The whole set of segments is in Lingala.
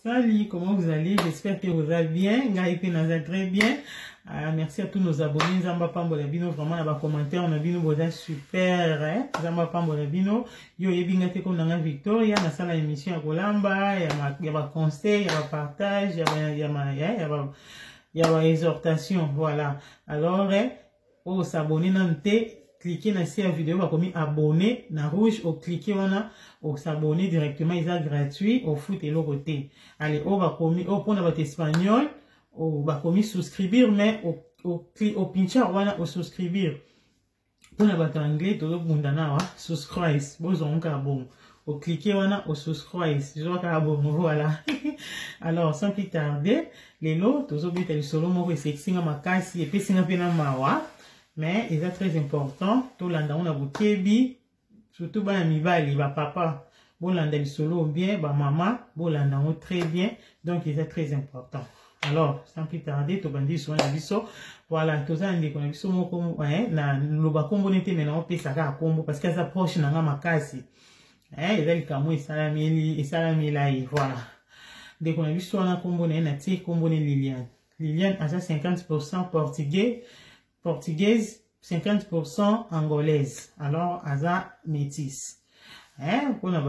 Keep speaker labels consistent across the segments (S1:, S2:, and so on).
S1: Salut, comment vous allez? J'espère que vous allez bien. Ngaïpe naza très bien. Merci à tous nos abonnés. Zamba Pambola Bino, vraiment, dans les commentaires, on a vu nous super. Hein? Zamba Pambola Bino. Yo, yebingate comme dans la Victoria, dans la émission à Colamba, il y a conseil, il y a partage, il y a exhortation. Voilà. Alors, pour s'abonner dans le cliquez dans cette vidéo, va comme abonner, dans rouge, ou cliquez on s'abonner directement, ils sont gratuits, au foot et l'autre côté. Allez, on va comme, au point de votre espagnol, on va comme souscrire, mais au pincher, on va souscrire. Pour votre anglais, tout le monde a subscribe, vous avez un bon. Au cliquer, on a au subscribe, je vois bon, voilà. Alors, sans plus tarder, les lots, tous les autres, solo, moi, c'est que c'est ma casse, et puis c'est un peu dans ma mais il est très important, tout l'anda on a boutebi, surtout ba mibali, ba papa, bon l'anda solo bien, ba maman, bon l'anda on très bien, donc il est très important. Alors, sans plus tarder, tout bandi sur un abisso, voilà, tout ça on a biso moko, na loba kombo nete maintenant on peut saka kombo parce qu'elle s'approche na nga makasi, il est kamo isalami là, voilà. Dès qu'on a vu sur un combo na ti combo ne Liliane. Liliane a ça 50% portugaise, 50% angolaise. Alors, aza métis. Pour la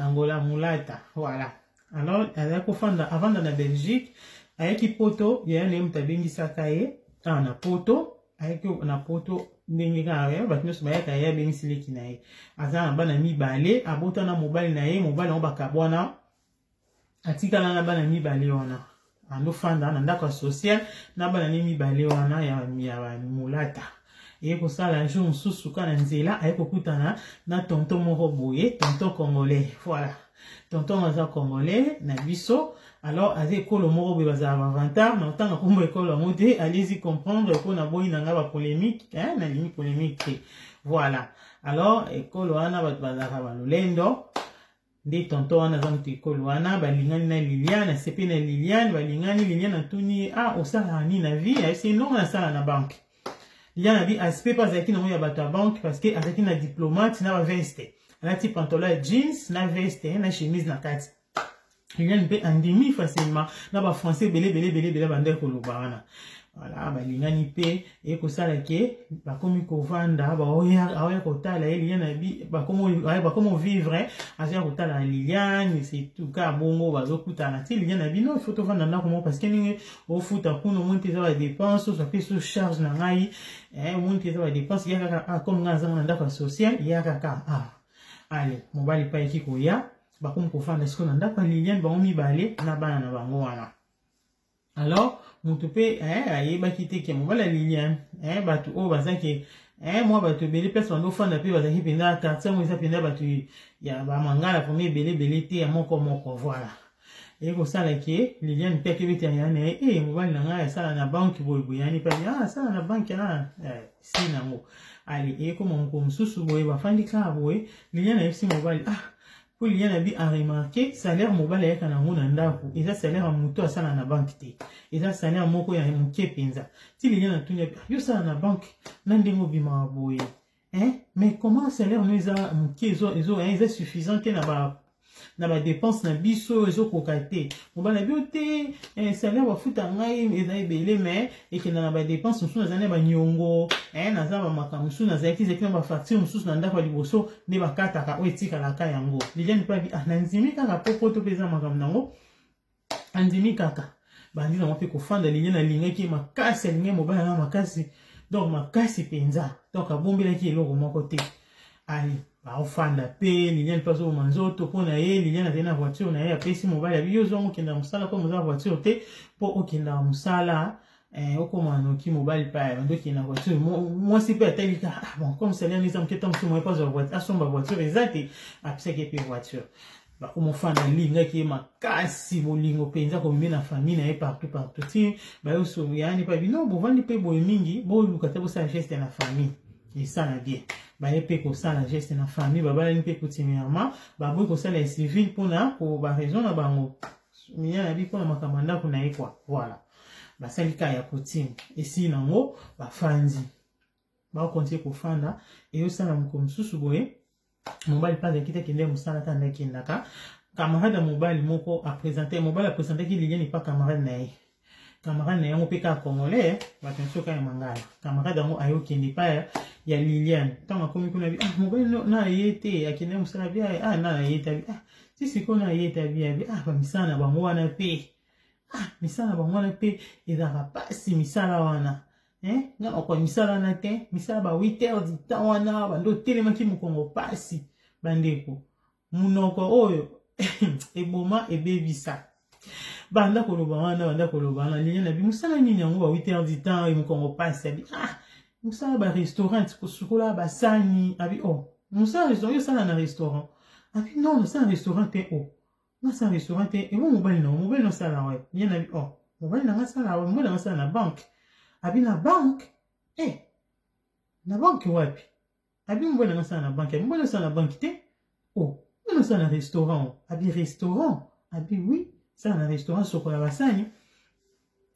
S1: Angola mulata. Voilà. Alors, avant dans la Belgique, avec poto, il y a un homme qui sakaye, na poto, avec na poto, n'engaye, batno subaya kaya ben siliki nae. Aza bana mi balé, abota na mobile nae, mobile on bakabwana. Atika na bana mi balé ona. Ando fanda na ndako social na bana nimi bale wana ya mulata et pour ça la jour mususu kana nzela ayeko kutana na tonton moko boye tonton congolais voilà tonton aza congolais na biso alors aze kolo moko boye baza avantage na tanga kombo ekolo mote allez-y comprendre ko na boyi na nga ba polémique na limi polémique voilà alors ekolo wana baza ba lolendo des tontons wana za mutikolo wana balingani na Liliane sepe na Liliane balingani Liliane atuni au sala ni na vie c'est non na sala na banque Liliane a dit aspect pas zaki na mo ya bato banque parce que azaki na diplomate na ba veste na ti pantalon jeans na veste na chemise na kati Liliane pe andimi facilement na ba français belé bande ko lobana voilà balingani pe et ko sala ke ba komi ko vanda ba oya ko tala Liliane bi ba komo vivre asia ko tala Liliane c'est tout cas bongo ba zokutana ti Liliane bi non il faut to vanda na komo parce que ni au futa kuno monte za ba dépenses so pe so charge na ngai monte za ba dépenses ya kaka comme ngaza na ndako social ya kaka allez mobali pa ekiko ya ba komo ko vanda sko na ndako Liliane ba omi balé na bana na bango wana. Alors, mon toupé, aïe, bah, quitter qui est mon voilà Liliane, bah, tout, oh, bah, ça qui moi, bah, tu belé, personne, au fond, la paix, bah, qui penda, quartier, moi, ça penda, bah, tu, ya, bah, manga, la première belé, t'es, à mon voilà. Et pour ça, là, qui Liliane, père, qui veut dire, mon voilà, ça, la banque, boyani, pas, ça, la banque, là, si, na, mo. Allez, et comme sous, boy, bah, fan, boy, Liliane, a mon voilà, pour Liliane a bien remarqué, salaire mobile est quand on a ndako, et ça salaire à muto à ça na banque té, et ça salaire moko ya muke penza. Si Liliane a tout yo ça na banque, n'andemo bima boye, mais comment salaire nous a muke ils suffisant que na ba dépense na biso ezo kokate mobala biote salaire wa futa ngai ezai belé mais et que na ba dépense musu na zane ba nyongo na za ba makamusu na zaiki zeki na ba facture musu na ndako liboso ne ba kata ka oetika la ka yango Liliane pa bi nanzimi kaka popoto peza makam nango anzimi kaka bandi na mope ko fanda Liliane na linga ki makasi linga mobala na makasi donc makasi penza donc abombela ki eloko moko te allez ba ofanda pe Liliane passe au manzoto pona ye Liliane a na voiture na ye apesi mobile ya biyo zongo kenda musala ko muza voiture te po okenda musala okomano ki mobile pa ndo kenda voiture moi si pe atalika bon comme ça les hommes qui tombent sur moi pas voiture asomba voiture exacte apesa ke pe voiture ba omo fanda linga ki makasi bolingo penza ko na famille na ye partout ti ba yo so yani pa bino bo vandi pe boy mingi bo lukata bo sa geste na famille et ça na bien ba yepe ko sala geste na famille ba bala nipe continuellement ba boy ko sala civil pona ko ba raison na bango miya na bi pona makamanda ko na ekwa voilà ba salika ya coutume et si nango ba fandi ba continuer ko fanda et yo sala mko msusu boye mobali pas de quitter kende musala tanda kindaka camarade à mobile moko a présenté qui Liliane n'est pas camarade naïe. Camarade naïe, on peut qu'à congolais, attention quand il mangala. Camarade à moi ayo qui n'est pas, il y a Liliane. Tant qu'on a vu, ah, mobile n'a été, à qui n'a pas bien, ah, n'a été, ah, si c'est qu'on a été bien, ah, bah, misana, bah, moi, on a payé. Ah, misana, bah, moi, on a payé, et d'ara pas si misala, wana. Hein, nga okwa misala na te, misala ba 8h du temps wana, bando telema ki mukongo pasi, bandeko. Munoko oyo, eboma ebebisa. Banda koloba wana, linya na bi musala nini yango ba 8h du temps e mukongo pasi abi. Ah, musala ba restaurant ko sukola ba sani abi oh. Musala restaurant yo sala na restaurant. Abi non, ça un restaurant te oh. Nga sa restaurant te e mo mobile no sala ouais. Linya na bi oh. Mobile na nga sala ouais, mobile na nga sala na banque. Abi na banque, na banque wapi? Abi mbona nga sana na banque, mbona sana na banque te? Oh, mbona sana na restaurant? Abi restaurant? Abi oui, ça na restaurant soko la basani.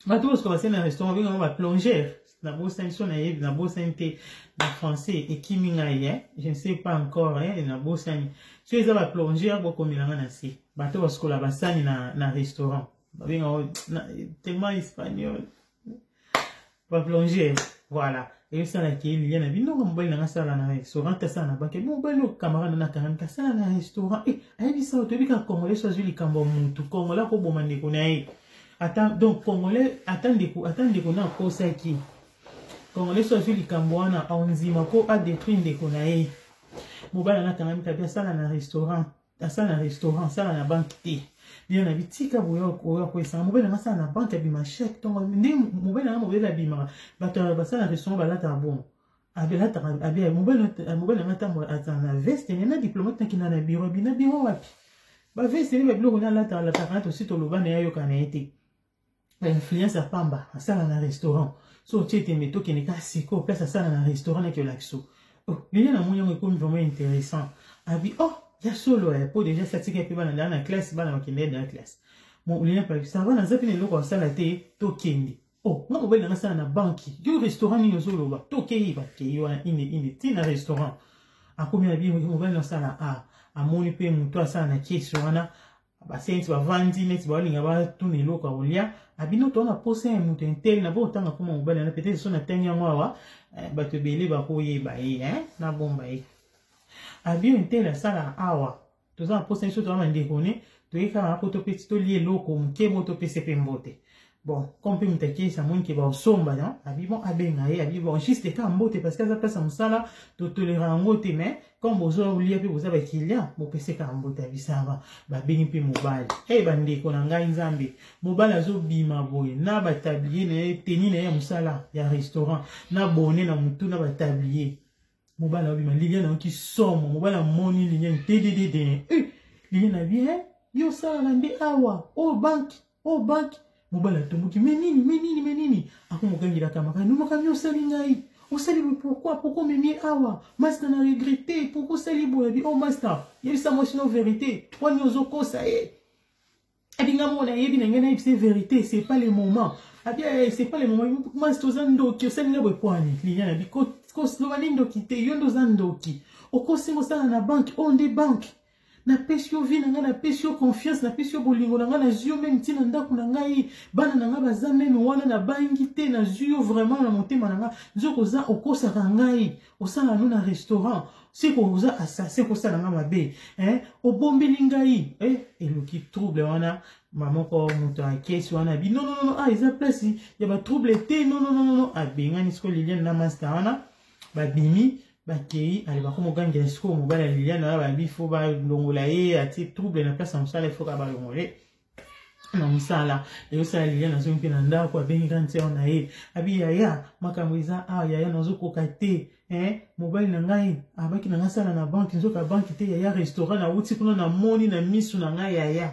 S1: Ba tous ko basani na restaurant, bi nga ba plongeur. Na bosa nso na yeb, na bosa nte na français et kimi nga ye, je ne sais pas encore na bosa ni. So eza ba plongeur bo komilanga na si. Ba to ko la basani na restaurant. Ba bi nga tellement espagnol. Va plonger, voilà. Et ça là qui il y en a bien non mobile dans ça là na restaurant ça na banque mobile no camarade na 40 ça là na restaurant ayi ça to bi ka congolais soit joli kambo muntu congolais ko bomande ko nayi attends donc congolais attendez ko na ko ça qui congolais soit joli kambo wana onzima ko a détruire ndeko nayi mobile na 40 bien ça là na restaurant ça na banque té bien na bitika boyo ko esa mobile na ça na banque bima chèque donc ndi mobile na mobile bima bato ba ça na restaurant ba lata bon abela ta abia mobile na ta na veste na diplomate qui na bureau wapi ba veste ni ba bloko na lata la ta aussi to loba na yo kana été influence à pamba ça na restaurant so tu te meto qui ne ka siko place ça na restaurant na que l'axo oh il y a un moyen comme vraiment intéressant abi oh il y a solo pour déjà statistiquer puis dans la classe dans la classe bon il y a pas ça va dans ça puis le ça la té to kendi oh moi mobile dans ça na banque du restaurant ni solo ba to keyi ba keyi wana ine tina restaurant a combien bien mobile dans ça là a moni pe muto ça na keso wana ba senti ba vandi net ba linga ba tuni loko olia abino to na poser un muto intel na bo tanga comme mobile na peut-être so na tenya ngwa ba te belé ba ko ye ba na bomba Abio intela sala awa. Toza posa nso toama ndekone. Toeka hapo to peti to lié loko mkemo to PCP mbote. Bon, comme peut m'taquer ça mon qui va au somba non. Abi bon abenga abi bon juste ka mbote parce que ça place msala to tolera ngote mais comme bozo lié pe boza ba kilia mo PC ka mbote abi ça va. Ba bengi pe mobile. Bandeko na ngai nzambe. Mobile azo bima boye na ba tablier ne teni na ya msala ya restaurant na bonnet na mutu na ba tablier. Mobile a bien Liliane qui somme mobile a money Liliane TDD Liliane a bien yo ça lande awa au banque mobile a tombo qui menini ako mokangi la camarade nous mokangi au sali ngai au sali pourquoi memi awa master na regretté pourquoi sali boy oh master il y a ça moi sinon vérité toi nyozo ko ça est abinga mona yebi na ngena c'est vérité c'est pas le moment c'est pas le moment master zando qui sali na boy poani Liliane a dit ko slovanindo kite yondo zandoki okosengo sala na banque on des banques na pesio vi na nga na pesio confiance na pesio bolingo na nga na zio même tina ndako na ngai bana na nga baza même wana na bangi te na zio vraiment na motema na nga zoko za okosa ngai osala no na restaurant siko oza assassin ko sala nga mabe obombeli ngai eloki trouble wana maman ko muto akesi wana bi non eza place ya ba trouble te non abengani siko Liliane na master wana babimi bakei ali bakomo gangela siko mobala Liliane na ba bifo ba longola ye ati trouble na place msala ifo ka ba longole na msala yo sala Liliane zo mpina ndako abengi kanti ona ye abi ya makambo iza ya nazo kokate mobile na ngai abaki na ngasala na banque nzoka banque te ya restaurant na uti kuna na moni na misu na ngai ya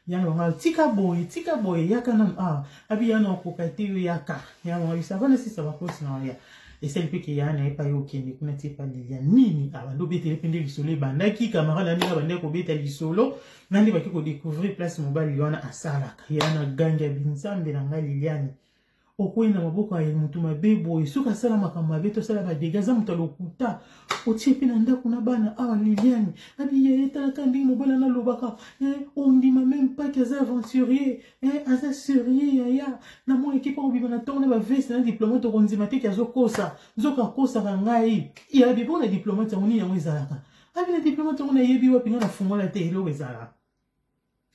S1: nga tika boy yaka na abi yana kokate yo yaka ya mo ça va na si ça va kosi na ya et celle qui y a n'a pas eu qui ne connaît pas Liliane nini abando bete pende lisolo bandaki camarade nani abande ko beta lisolo nani baki ko découvrir place mobile yana asala yana ganga binzambe na ngai Liliane okoyi na maboko ya mutu mabe boye soki asala makambo mabe tosala badega aza moto alokuta otie mpe na ndako na bana awa Liliane abi ye etalaka ndenge mobali analobaka ondima meme mpaki aza aventurier aza sérieux yaya na mwa ekipe obima na ntongo na baveste na diplomate okondima te ki azokosa nzoka akosaka ngai yabi mpo na diplomate yango nini yango ezalaka abi na diplomate yango nayebi wapi nga nafungola te eloko ezalaka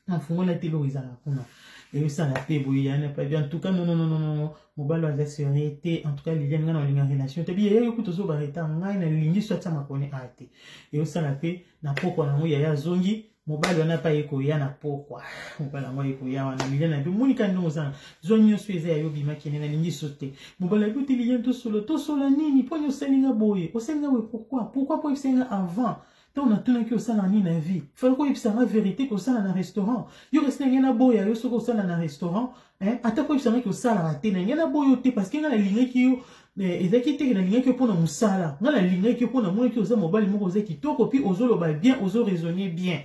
S1: nafungola te eloko ezalaka kuna et ça la paix boy yana pas bien en tout cas non mobile va sécurité en tout cas les gens dans une relation te bien yo kutozo bareta ngai na lingi soit ça makone ate et ça la paix na poko na ngoya ya zongi mobile wana pa yeko ya na poko mobile ngoya yeko ya wana lilian na bi monika ndo za zonyo sweze ya yo bima kene na lingi sote mobile ko te lilian to solo nini ponyo selinga boy o selinga we pourquoi po senga avant on a tout que ça dans la vie. Il faut que ça la vérité que ça dans un restaurant. Yo reste ngena boya yo soko ça dans un restaurant, ata ko ça que ça la raté ngena boyo te parce que ngana ligne ki yo ezaki te na ligne ki pour na musala. Ngana ligne ki pour na mo ki oza mobile mo oza kitoko puis ozolo ba bien, ozo raisonner bien.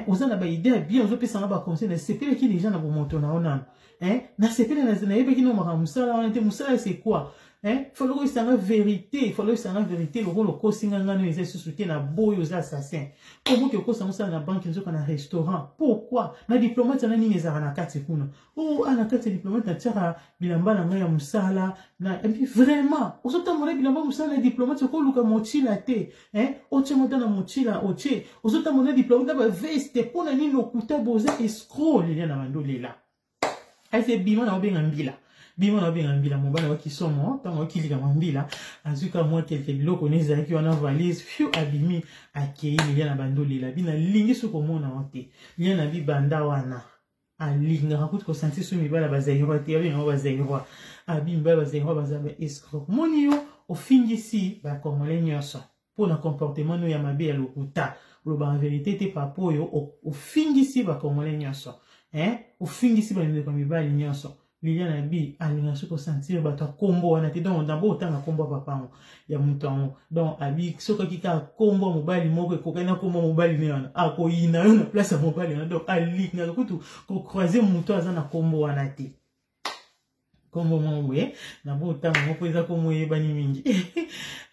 S1: Oza na ba idée bien, ozo pesa na ba conseil, c'est pas qui les gens na bo moto na ona. Na c'est pas na yeba ki no mara musala, on était musala c'est quoi? Faut que ça la vérité, il faut que ça la vérité, le rôle ko singa ngano eza soutien na boyo za assassin. Comment que ko ça na banque nzoka na restaurant? Pourquoi? Na diplomate na nini ezara na kati kuna. Oh, ana kati diplomate na tira bilamba na ngaya musala na et puis vraiment, osota mona bilamba musala na diplomate ko luka mochila te, oche mota na mochila oche. Osota mona diplomate ba veste pona nini okuta boza escroc lilia na mandolela. Ase bima na obenga mbila. Bima na benga mbila mobala waki somo tango kilika mambila azuka mwa quelque biloko neza ki wana valise fiu abimi akei lilia na bandolela bina lingi soko mona wote lilia na bi banda wana alinga rakuti ko sentir so mibala bazairwa te abi ngo bazairwa abi mbala bazairwa bazabe escroc moni yo ofingisi ba kongole nyoso pona comportement no ya mabe ya lokuta lo ba vérité te papo yo ofingisi ba kongole nyoso ofingisi ba ndeko mibali nyoso Lilian abi alinga soko sentir bato kombo wana te donc d'abord tanga kombo papa ya mutango donc abi soko kika kombo mobali moko ekokana kombo mobali ne wana akoyina yo na place ya mobali wana donc alinga kutu ko croiser muto aza na kombo wana te kombo mwe na bo tanga moko eza kombo yebani mingi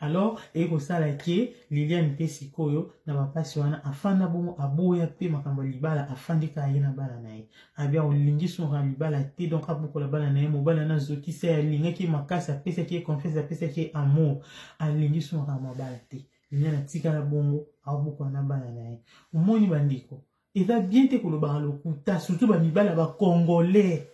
S1: alors eko sala ke Lilian pe sikoyo na bapasi wana afanda bongo aboya pe makambo libala afandika ye na bala naye abia olingi so ra libala te donc aboko la bala naye mobala na zoki se alinga ki makasa pesa ki confiance pesa ki amour alingi so ra mobala te Lilian atika la bongo aboko na bala naye omoni bandiko eza bien te koloba lokuta surtout ba mibala ba congolais.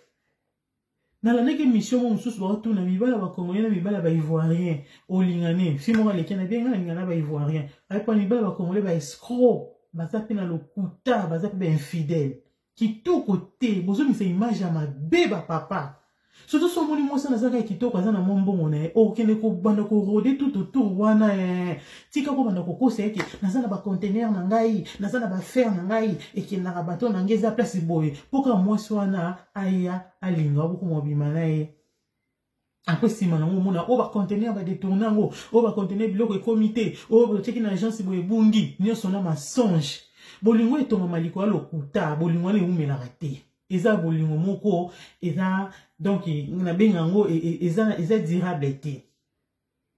S1: Na la neke mission mon sous ba tout na mibala ba congolais na mibala ba ivoirien olingane si mo le kena bien na ba ivoirien ay pa mibala ba congolais ba escroc ba zapi na lokuta ba zapi ba infidèle kitoko te bozo mi se image ya mabeba papa surtout so moni mo sana zaka kitoko azana mombongo na o kene ko banda ko rôder tout autour wana tika ko banda ko kosa yake nazana ba conteneur na ngai nazana ba fer na ngai ekenda ka bato na ngeza place boye poka mwasi wana aya alinga boko mobima nae après sima na mona o ba conteneur ba détourner ngo o ba conteneur biloko comité o ba teki na agence boye bungi nyoso na mensonge bolingo etonga maliko alokuta bolingo le umela raté eza bolingo moko eza donc na bengango eza durable te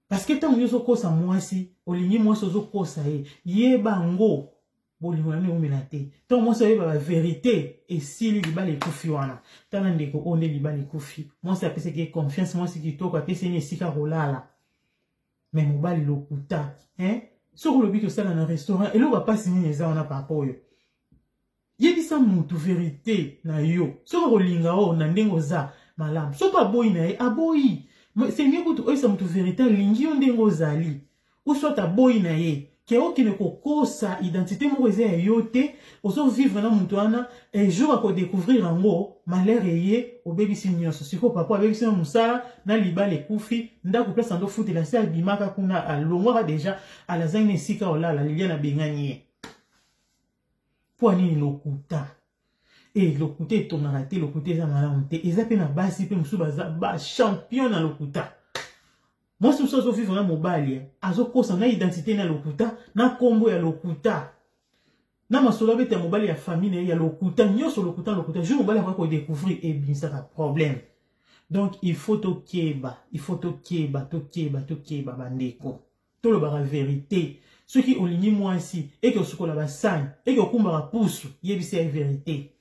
S1: parce que tant nyoso kosa mwasi olingi mwasi ozo kosa yeba ngo bolingo na umela te tant mwasi yeba la vérité et si libala ekufi wana tana ndeko onde libala ekufi mwasi apese ki confiance mwasi kitoko apese ni esika rolala mais mobali lokuta soko lobi to sala na restaurant elo ba pasi ni eza wana papa oyo yebisa mutu vérité na yo soko kolinga o na ndengo za malamu so pa boyi na ye aboyi c'est mieux que oisa mutu vérité lingi yo ndengo zali ou soit aboyi na ye ke okine kokosa identité moko eza ya yo te ozo vivre na mutu wana un jour ako découvrir yango malheur eye obebisi nyonso siko papa abebisi na musala na libala ekufi ndako place ando futela se abimaka kuna alongwaka deja alazangi na esika olala lilia na bengani ye po anini lokuta lokuta etongaka te lokuta eza malamu te eza pe na basi mpe mosusu baza ba champion na lokuta mwasi mosusu azovivre na mobali azokosa na identité na lokuta na kombo ya lokuta na masolo abeta mobali ya famille ya lokuta nyonso lokuta jour mobali akoki kodécouvrir ebimisaka problème Donc, il faut tokeba, bandeko. Tout le bar vérité. Ceux qui ont ligné moi ici, et que ce qu'on a bassan, et que kumba pousse, yebisi la vérité.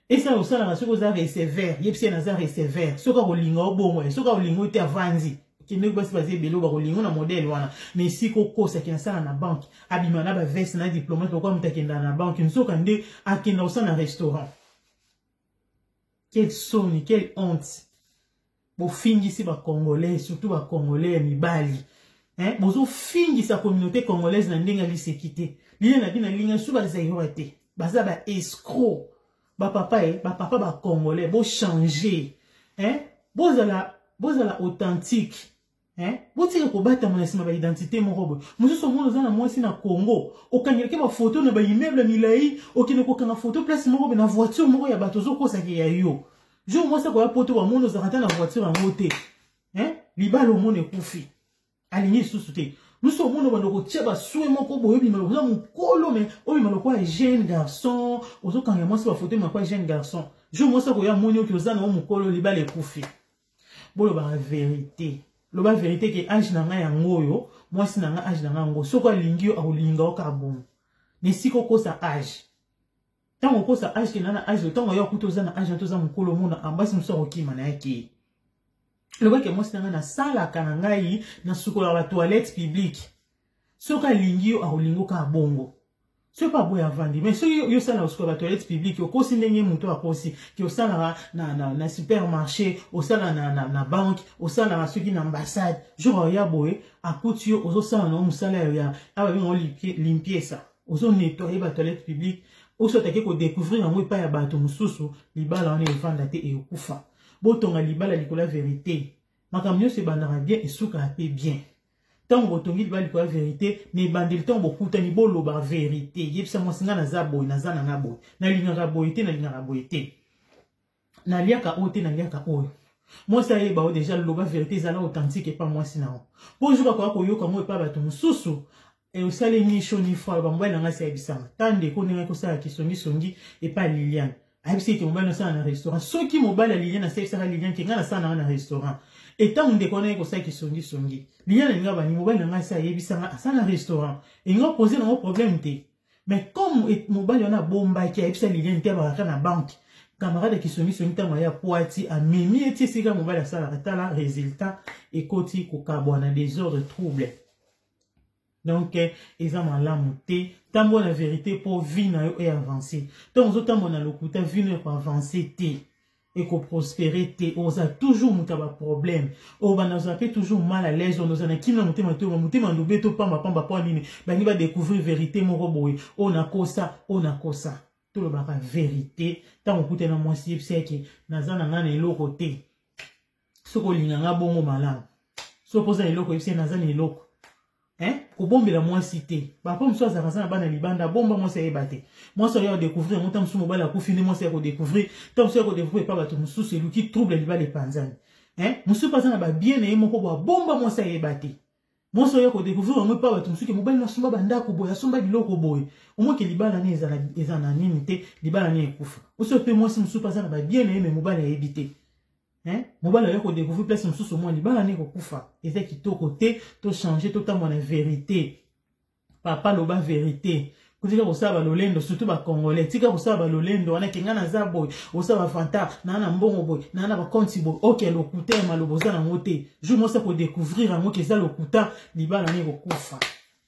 S1: Et ça, au sein de ce qu'on a sévère, yebisi nazar est sévère. Ce qu'on a lingo bon, ce qu'on a lingo était avanzi. Qui ne peut pas se baser belo ba lingo na modèle wana. Mais si koko ça qui na ça na banque, abimana ba veste na diplomate pourquoi mutakenda na banque, nso kande akenda au sein d'un restaurant. Quelle sonne, quelle honte. Bo fingisi ba Congolais, surtout ba Congolais mibali. Hein, bozo fingi sa communauté congolaise na ndenga li sekité. Li na bina linga sou ba zayote. Baza ba escroc. Ba papa ba Congolais, bo changer. Hein? Bozala authentique. Hein? Botika ko bata mona sima ba identité moko bo. Mususu mona za na mwasi na Congo. Okangela ba photo na ba immeuble milai, okine ko kanga photo place moko na voiture moko ya bato zo kosa ke ya yo. Jo mwasa ko ya poto ba mona za rata na voiture en moté. Hein? Libalo mona kufi. Aligné sous te. Nous sommes mon bandoko tchaba soué mon kobo ebi malo za mon kolo mais obi malo quoi jeune garçon ozo kanga mwasi ba photo ma quoi jeune garçon. Jo mwasa ko ya monyo ki ozana mon kolo libale kufi. Bolo ba vérité. Lo ba vérité ke age na nga ya ngoyo, mwasi na nga age na nga ngo. Soko alingi yo akolinga o kabon. Ne siko kosa age. Tango kosa age ke nana age, tango yo kuto za na age to za mukolo mona ambasi muso okima na yake. Le ba ke mwasi na nga na sala kana ngai na sukola ba toilette publique. Soko alingi yo akolinga o kabongo. Ce pas boya vandi mais so yo sala sukola ba toilette publique yo kosi ndenge muto akosi ki osala na supermarché, osala na banque, osala na soki na ambassade. Jo ya boye akuti yo ozo sala na musala ya aba bingo limpie ça. Ozo nettoyer ba toilette publique. Oso take ko découvrir ngo pa ya bato mususu libala on evanda te e okufa. Botonga libala likola vérité. Makamyo se bandara bien et souka pe bien. Tant botongi libala likola vérité, ne bandil tant bokuta ni bolo ba vérité. Yebisa mosinga na zabo na zana na boy. Na linga boyete na linga boyete. Na liaka ote na liaka oyo. Moi ça yeba o déjà loba vérité zala authentique et pas moi sinao. Bonjour kwa ko yoka mo pa bato mususu. Et au salé ni chaud ni froid, ba mbala nga sa yebisanga. Tande ko ninga ko sa kisongi songi et pas Liliane. Ayebisi ke mbala sa na restaurant. Soki mobala Liliane na sa Liliane ke nga na sa na restaurant. Et tant de connaître ko sa kisongi songi. Liliane nga ba ni mobala nga sa yebisanga sa na restaurant. Et nga poser no problème te. Mais comme mobala na bomba ki ayebisa Liliane te ba na banque. Camarade qui sont mis sur une table à poiti à mimi et c'est comme mobile ça la résultat et côté ko kabona désordre trouble. Donc, ils ont la montée. Tant bon la vérité pour vivre et avancer. Tant autant bon le coup, t'as vu pour avancer et qu'on prospérer on a toujours mon problème. On va nous appeler toujours mal à l'aise. On nous a qui n'a monté mandobé to pamba pas nini. Ben il va découvrir vérité mon robot. On a quoi ça. Tout le baka vérité. Tant on coûte na moi si c'est que nazana ngana eloko te. Soko linganga bongo malamu. So posa eloko yebise nazana eloko. Hein? Ko bombe la moi cité. Ba pa mso za na bana libanda bomba moi c'est ebate. Moi so ya découvrir mon tam sou mobala ko fini moi c'est ko découvrir. Tam so ko découvrir pas bato mso c'est lui qui trouble les balles panzani. Hein? Mso pas na ba bien na yemo ko bomba moi c'est ebate. Moi so ya ko découvrir moi pas bato mso ke mobala na sumba banda ko boya sumba biloko boy. Au moins que libala ne ezana nini te libala ne ekufa. Oso pe moi si mso pas na ba bien na yemo mobala ebité. Hein? Mobile yako découvrir place msusu moi libala ne kokufa. Eza kitoko te to changer totalement la vérité. Papa loba vérité. Kutika kosaba lolendo surtout ba congolais. Tika kosaba lolendo wana kinga na za boy, osaba fanta na na mbongo boy, na na ba konti boy. OK lokuta maloboza na ngote. Je moi ça ko découvrir ngo ke za lokuta libala ne kokufa.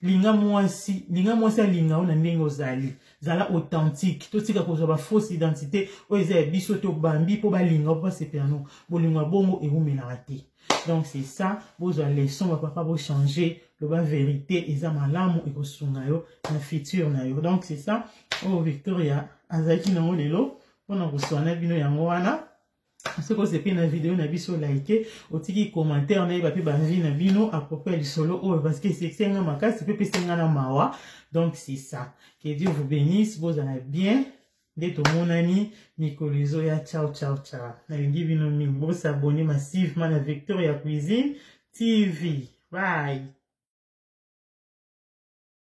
S1: Linga mwasi linga ona ndenge ozali. Zala authentique. Totika ko ba fausse identité. Oza biso to bambi po ba linga po se piano. Bolinga bongo e humela raté. Donc c'est ça, vos leçons va papa vous changer le bas vérité et ça malamu et ko sunga yo na futur na yo. Donc c'est ça. Oh Victoria azaki na ngo lelo pona ko swana bino yango wana. Ce que c'est bien la vidéo na biso liker, otiki commentaire na ba pe ba vie na bino à propos du solo parce que c'est un makasi c'est pe senga na mawa. Donc c'est ça. Que Dieu vous bénisse, vous allez bien. Dès tout mon ami, Nicolizo ya ciao. Nalingi bino mi, vous s'abonnez massivement à Victoria Cuisine TV. Bye.